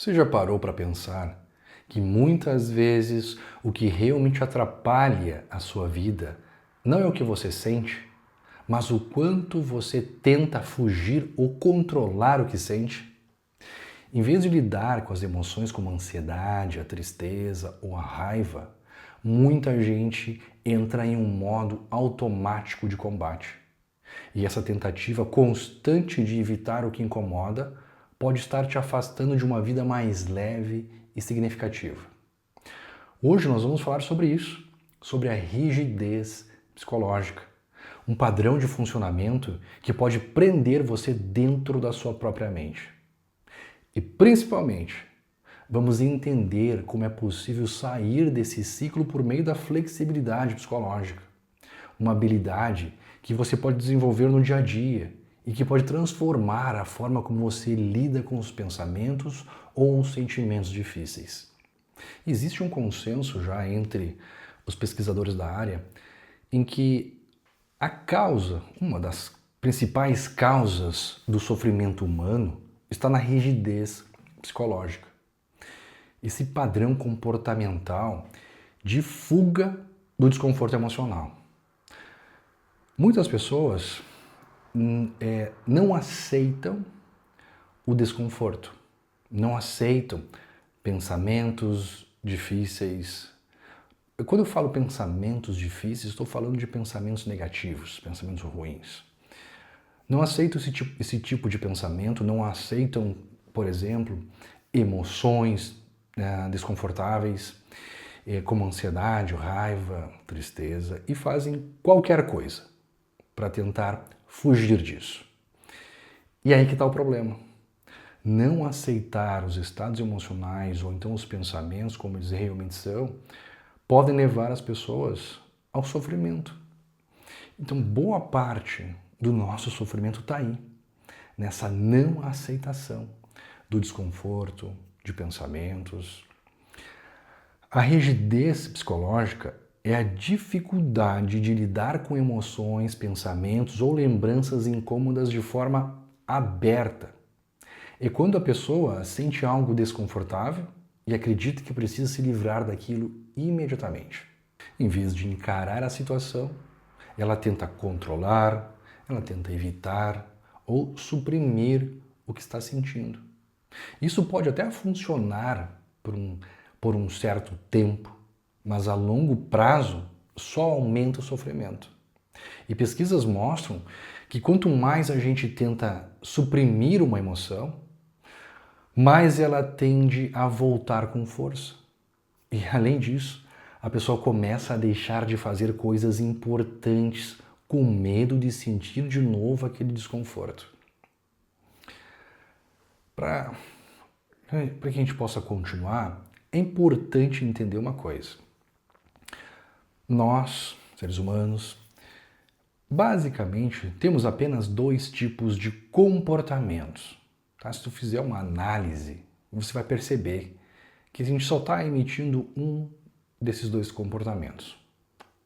Você já parou para pensar que muitas vezes o que realmente atrapalha a sua vida não é o que você sente, mas o quanto você tenta fugir ou controlar o que sente? Em vez de lidar com as emoções como a ansiedade, a tristeza ou a raiva, muita gente entra em um modo automático de combate. E essa tentativa constante de evitar o que incomoda pode estar te afastando de uma vida mais leve e significativa. Hoje nós vamos falar sobre isso, sobre a rigidez psicológica, um padrão de funcionamento que pode prender você dentro da sua própria mente. E principalmente, vamos entender como é possível sair desse ciclo por meio da flexibilidade psicológica, uma habilidade que você pode desenvolver no dia a dia e que pode transformar a forma como você lida com os pensamentos ou os sentimentos difíceis. Existe um consenso já entre os pesquisadores da área em que a causa, uma das principais causas do sofrimento humano está na rigidez psicológica. Esse padrão comportamental de fuga do desconforto emocional. Muitas pessoas não aceitam o desconforto, não aceitam pensamentos difíceis. Quando eu falo pensamentos difíceis, estou falando de pensamentos negativos, pensamentos ruins. Não aceitam esse tipo de pensamento, não aceitam, por exemplo, emoções desconfortáveis, como ansiedade, raiva, tristeza, e fazem qualquer coisa para tentar fugir disso. E aí que está o problema. Não aceitar os estados emocionais ou então os pensamentos como eles realmente são podem levar as pessoas ao sofrimento. Então, boa parte do nosso sofrimento está aí, nessa não aceitação do desconforto, de pensamentos. A rigidez psicológica é a dificuldade de lidar com emoções, pensamentos ou lembranças incômodas de forma aberta. É quando a pessoa sente algo desconfortável e acredita que precisa se livrar daquilo imediatamente. Em vez de encarar a situação, ela tenta controlar, ela tenta evitar ou suprimir o que está sentindo. Isso pode até funcionar por um certo tempo, mas a longo prazo só aumenta o sofrimento. E pesquisas mostram que quanto mais a gente tenta suprimir uma emoção, mais ela tende a voltar com força. E além disso, a pessoa começa a deixar de fazer coisas importantes com medo de sentir de novo aquele desconforto. Para que a gente possa continuar, é importante entender uma coisa. Nós, seres humanos, basicamente temos apenas dois tipos de comportamentos. Tá? Se tu fizer uma análise, você vai perceber que a gente só está emitindo um desses dois comportamentos.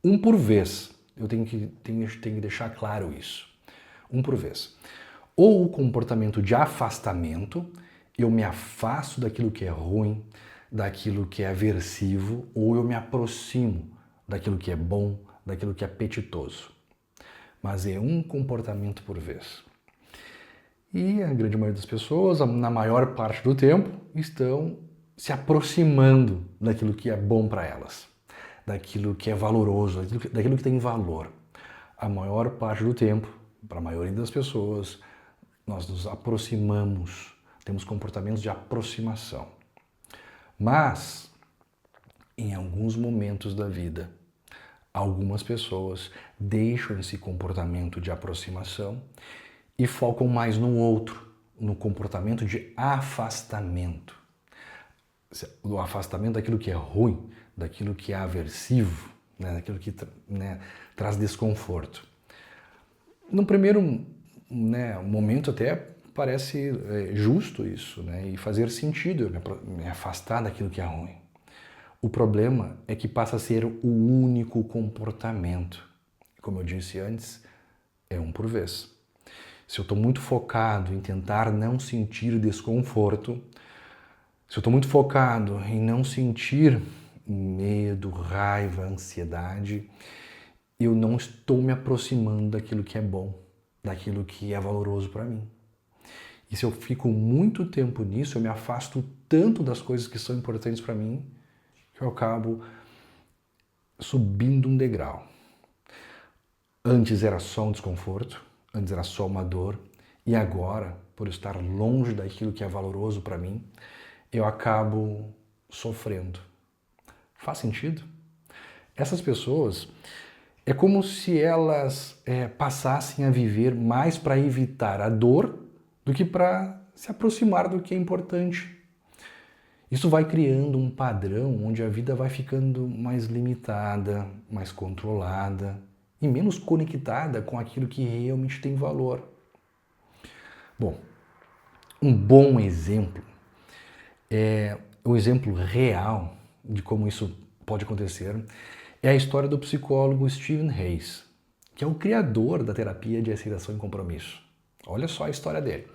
Um por vez. Eu tenho que deixar claro isso. Um por vez. Ou o comportamento de afastamento, eu me afasto daquilo que é ruim, daquilo que é aversivo, ou eu me aproximo daquilo que é bom, daquilo que é apetitoso. Mas é um comportamento por vez. E a grande maioria das pessoas, na maior parte do tempo, estão se aproximando daquilo que é bom para elas, daquilo que é valoroso, daquilo que tem valor. A maior parte do tempo, para a maioria das pessoas, nós nos aproximamos, temos comportamentos de aproximação. Mas, em alguns momentos da vida, algumas pessoas deixam esse comportamento de aproximação e focam mais no outro, no comportamento de afastamento. O afastamento daquilo que é ruim, daquilo que é aversivo, daquilo que traz desconforto. No primeiro momento até parece justo isso, e fazer sentido eu me afastar daquilo que é ruim. O problema é que passa a ser o único comportamento. Como eu disse antes, é um por vez. Se eu estou muito focado em tentar não sentir desconforto, Se eu estou muito focado em não sentir medo, raiva, ansiedade, eu não estou me aproximando daquilo que é bom, daquilo que é valoroso para mim. E se eu fico muito tempo nisso, eu me afasto tanto das coisas que são importantes para mim, que eu acabo subindo um degrau. Antes era só um desconforto, antes era só uma dor, e agora, por estar longe daquilo que é valoroso para mim, eu acabo sofrendo. Faz sentido? Essas pessoas, é como se elas passassem a viver mais para evitar a dor do que para se aproximar do que é importante. Isso vai criando um padrão onde a vida vai ficando mais limitada, mais controlada e menos conectada com aquilo que realmente tem valor. Bom, um bom exemplo o exemplo real de como isso pode acontecer é a história do psicólogo Stephen Hayes, que é o criador da terapia de aceitação e compromisso. Olha só a história dele.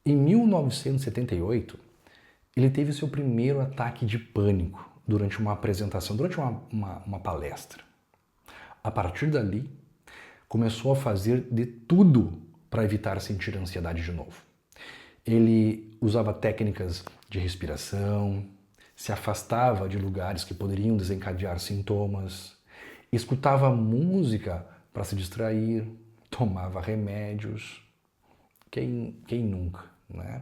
Em 1978, ele teve seu primeiro ataque de pânico durante uma apresentação, durante uma palestra. A partir dali, começou a fazer de tudo para evitar sentir ansiedade de novo. Ele usava técnicas de respiração, se afastava de lugares que poderiam desencadear sintomas, escutava música para se distrair, tomava remédios. Quem nunca, né?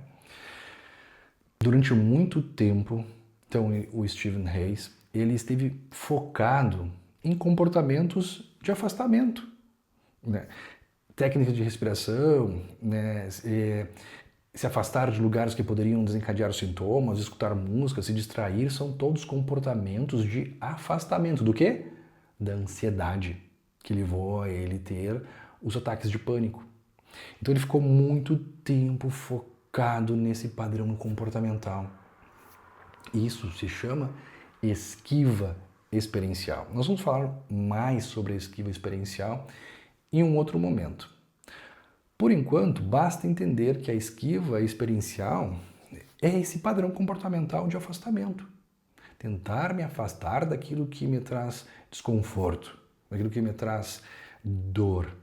Durante muito tempo, então, o Stephen Hayes, ele esteve focado em comportamentos de afastamento, né? Técnicas de respiração, né? Se afastar de lugares que poderiam desencadear sintomas, escutar música, se distrair, são todos comportamentos de afastamento. Do quê? Da ansiedade, que levou a ele ter os ataques de pânico. Então ele ficou muito tempo focado nesse padrão comportamental. Isso se chama esquiva experiencial. Nós vamos falar mais sobre a esquiva experiencial em um outro momento. Por enquanto, basta entender que a esquiva experiencial é esse padrão comportamental de afastamento. Tentar me afastar daquilo que me traz desconforto, daquilo que me traz dor.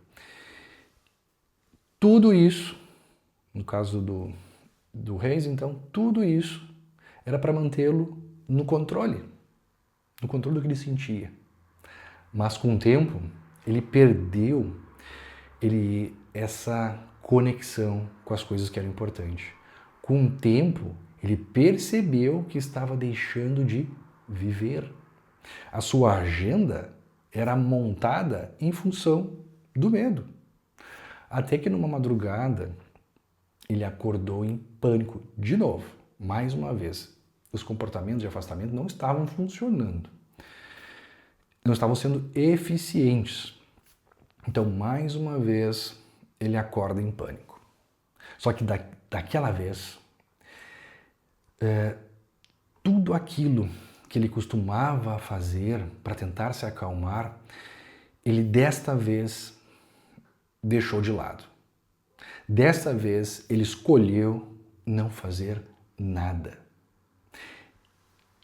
Tudo isso, no caso do Hayes, então, tudo isso era para mantê-lo no controle do que ele sentia. Mas com o tempo, ele perdeu essa conexão com as coisas que eram importantes. Com o tempo, ele percebeu que estava deixando de viver. A sua agenda era montada em função do medo. Até que numa madrugada, ele acordou em pânico de novo, mais uma vez. Os comportamentos de afastamento não estavam funcionando. Não estavam sendo eficientes. Então, mais uma vez, ele acorda em pânico. Só que daquela vez, tudo aquilo que ele costumava fazer para tentar se acalmar, ele desta vez deixou de lado. Desta vez, ele escolheu não fazer nada.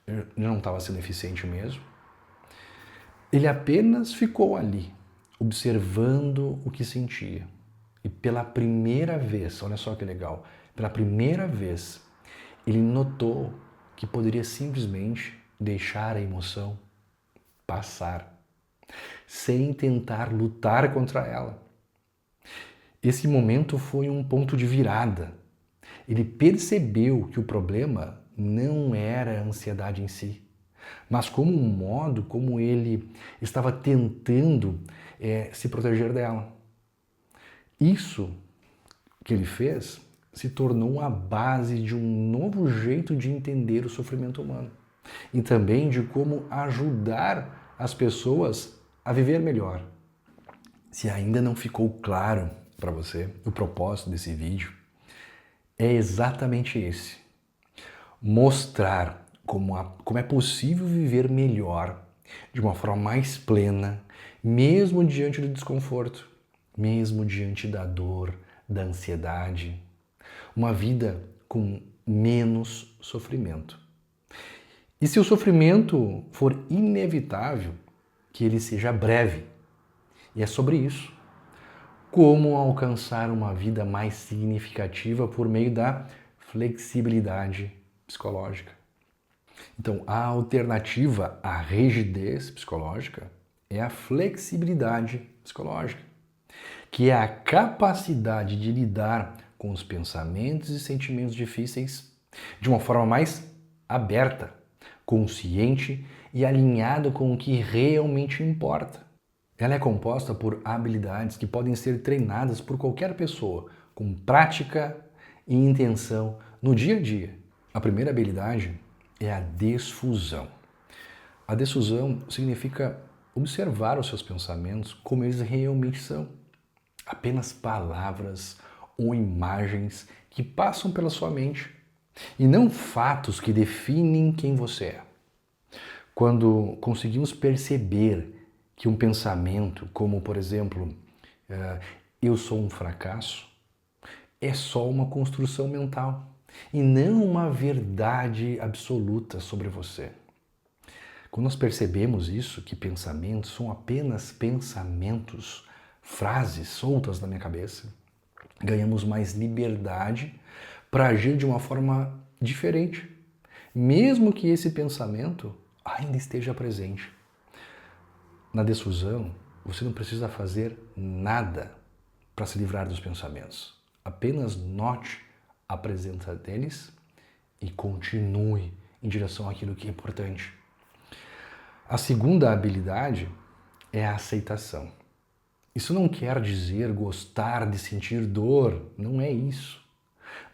Ele não estava sendo eficiente mesmo. Ele apenas ficou ali, observando o que sentia. E pela primeira vez, olha só que legal, pela primeira vez, ele notou que poderia simplesmente deixar a emoção passar, sem tentar lutar contra ela. Esse momento foi um ponto de virada. Ele percebeu que o problema não era a ansiedade em si, mas como um modo como ele estava tentando se proteger dela. Isso que ele fez se tornou a base de um novo jeito de entender o sofrimento humano e também de como ajudar as pessoas a viver melhor. Se ainda não ficou claro para você o propósito desse vídeo, é exatamente esse: mostrar como é possível viver melhor, de uma forma mais plena, mesmo diante do desconforto, mesmo diante da dor, da ansiedade. Uma vida com menos sofrimento. E se o sofrimento for inevitável, que ele seja breve. E é sobre isso. Como alcançar uma vida mais significativa por meio da flexibilidade psicológica. Então, a alternativa à rigidez psicológica é a flexibilidade psicológica, que é a capacidade de lidar com os pensamentos e sentimentos difíceis de uma forma mais aberta, consciente e alinhada com o que realmente importa. Ela é composta por habilidades que podem ser treinadas por qualquer pessoa, com prática e intenção no dia a dia. A primeira habilidade é a desfusão. A desfusão significa observar os seus pensamentos como eles realmente são. Apenas palavras ou imagens que passam pela sua mente e não fatos que definem quem você é. Quando conseguimos perceber que um pensamento, como por exemplo, eu sou um fracasso, é só uma construção mental e não uma verdade absoluta sobre você. Quando nós percebemos isso, que pensamentos são apenas pensamentos, frases soltas na minha cabeça, ganhamos mais liberdade para agir de uma forma diferente, mesmo que esse pensamento ainda esteja presente. Na desfusão, você não precisa fazer nada para se livrar dos pensamentos. Apenas note a presença deles e continue em direção àquilo que é importante. A segunda habilidade é a aceitação. Isso não quer dizer gostar de sentir dor, não é isso.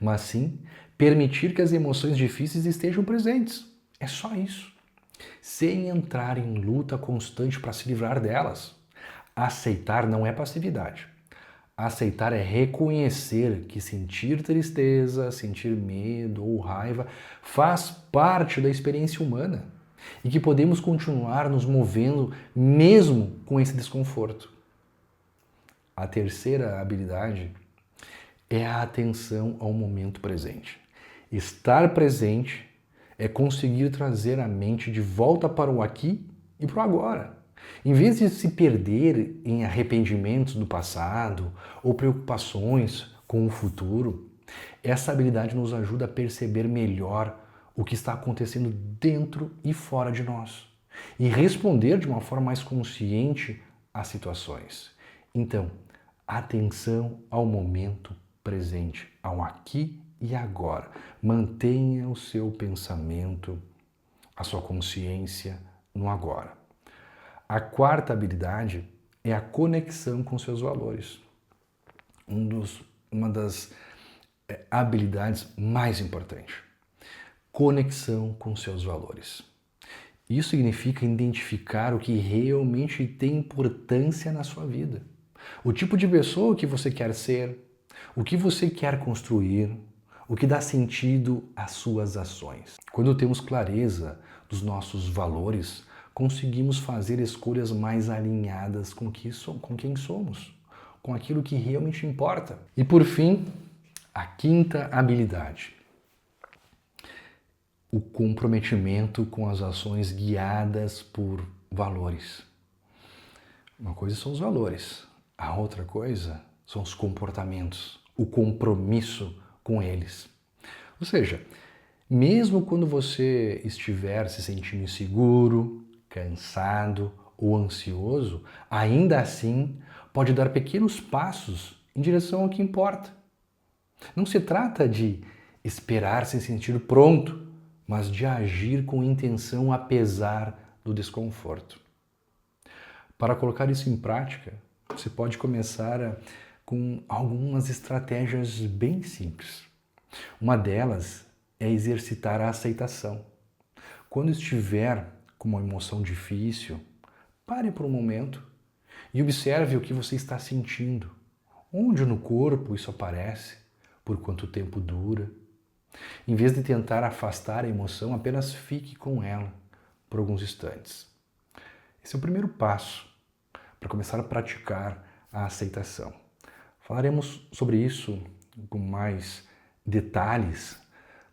Mas sim permitir que as emoções difíceis estejam presentes. É só isso. Sem entrar em luta constante para se livrar delas. Aceitar não é passividade. Aceitar é reconhecer que sentir tristeza, sentir medo ou raiva faz parte da experiência humana e que podemos continuar nos movendo mesmo com esse desconforto. A terceira habilidade é a atenção ao momento presente. Estar presente é conseguir trazer a mente de volta para o aqui e para o agora. Em vez de se perder em arrependimentos do passado ou preocupações com o futuro, essa habilidade nos ajuda a perceber melhor o que está acontecendo dentro e fora de nós e responder de uma forma mais consciente às situações. Então, atenção ao momento presente, ao aqui e agora. Mantenha o seu pensamento, a sua consciência no agora. A quarta habilidade é a conexão com seus valores. Uma das habilidades mais importantes. Conexão com seus valores. Isso significa identificar o que realmente tem importância na sua vida. O tipo de pessoa que você quer ser, o que você quer construir, o que dá sentido às suas ações. Quando temos clareza dos nossos valores, conseguimos fazer escolhas mais alinhadas com quem somos, com aquilo que realmente importa. E por fim, a quinta habilidade. O comprometimento com as ações guiadas por valores. Uma coisa são os valores, a outra coisa são os comportamentos, o compromisso com eles. Ou seja, mesmo quando você estiver se sentindo inseguro, cansado ou ansioso, ainda assim pode dar pequenos passos em direção ao que importa. Não se trata de esperar se sentir pronto, mas de agir com intenção apesar do desconforto. Para colocar isso em prática, você pode começar com algumas estratégias bem simples. Uma delas é exercitar a aceitação. Quando estiver com uma emoção difícil, pare por um momento e observe o que você está sentindo. Onde no corpo isso aparece? Por quanto tempo dura? Em vez de tentar afastar a emoção, apenas fique com ela por alguns instantes. Esse é o primeiro passo para começar a praticar a aceitação. Falaremos sobre isso com mais detalhes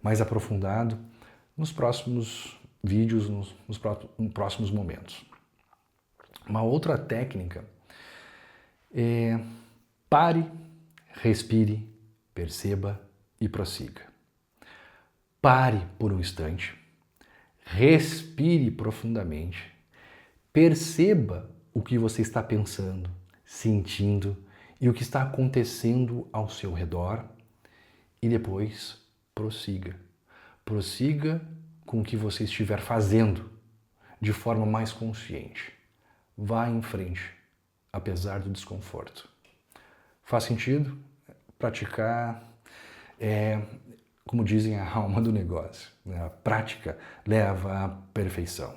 mais aprofundado nos próximos vídeos, nos próximos momentos. Uma outra técnica é pare, respire, perceba e prossiga. Pare por um instante, respire profundamente, perceba o que você está pensando, sentindo e o que está acontecendo ao seu redor e depois prossiga. Prossiga com o que você estiver fazendo de forma mais consciente. Vá em frente, apesar do desconforto. Faz sentido? Praticar é, como dizem, a alma do negócio. A prática leva à perfeição.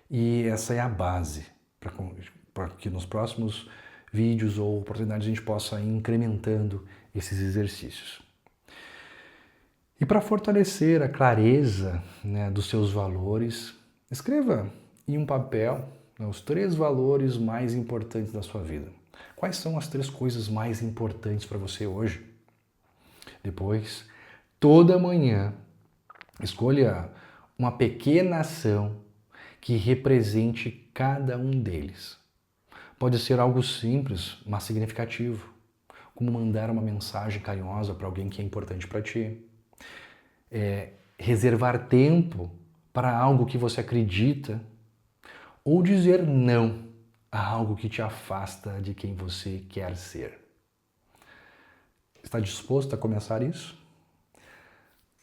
E essa é a base para que nos próximos vídeos ou oportunidades a gente possa ir incrementando esses exercícios. E para fortalecer a clareza, dos seus valores, escreva em um papel os 3 valores mais importantes da sua vida. Quais são as 3 coisas mais importantes para você hoje? Depois, toda manhã, escolha uma pequena ação que represente cada um deles. Pode ser algo simples, mas significativo, como mandar uma mensagem carinhosa para alguém que é importante para ti. Reservar tempo para algo que você acredita ou dizer não a algo que te afasta de quem você quer ser. Está disposto a começar isso?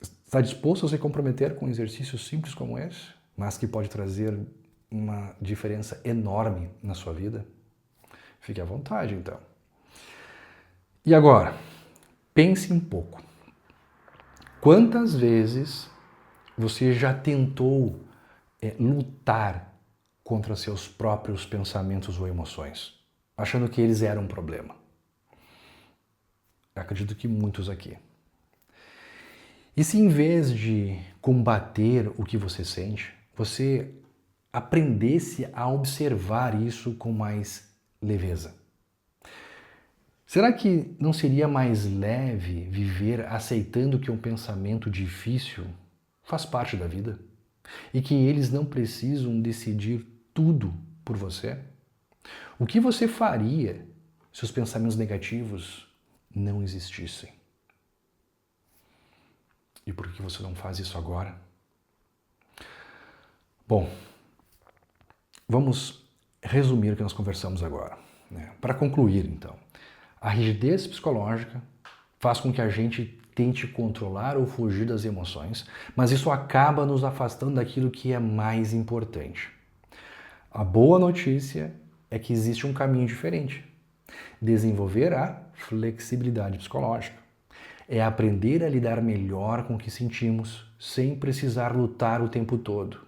Está disposto a se comprometer com um exercício simples como esse, mas que pode trazer uma diferença enorme na sua vida? Fique à vontade, então. E agora, pense um pouco. Quantas vezes você já tentou lutar contra seus próprios pensamentos ou emoções, achando que eles eram um problema? Eu acredito que muitos aqui. E se em vez de combater o que você sente, você aprendesse a observar isso com mais leveza? Será que não seria mais leve viver aceitando que um pensamento difícil faz parte da vida? E que eles não precisam decidir tudo por você? O que você faria se os pensamentos negativos não existissem? E por que você não faz isso agora? Bom, vamos resumir o que nós conversamos agora. Para concluir, então, a rigidez psicológica faz com que a gente tente controlar ou fugir das emoções, mas isso acaba nos afastando daquilo que é mais importante. A boa notícia é que existe um caminho diferente. Desenvolver a flexibilidade psicológica. É aprender a lidar melhor com o que sentimos, sem precisar lutar o tempo todo.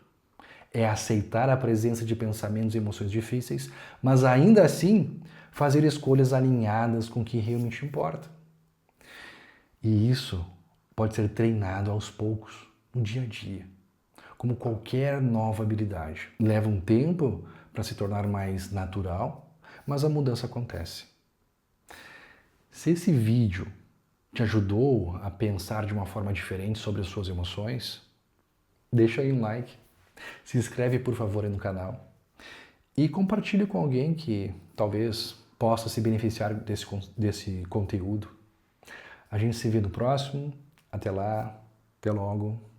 É aceitar a presença de pensamentos e emoções difíceis, mas ainda assim fazer escolhas alinhadas com o que realmente importa. E isso pode ser treinado aos poucos, no dia a dia, como qualquer nova habilidade. Leva um tempo para se tornar mais natural, mas a mudança acontece. Se esse vídeo te ajudou a pensar de uma forma diferente sobre as suas emoções, deixa aí um like, se inscreve por favor aí no canal e compartilhe com alguém que talvez possa se beneficiar desse conteúdo. A gente se vê no próximo. Até lá, até logo.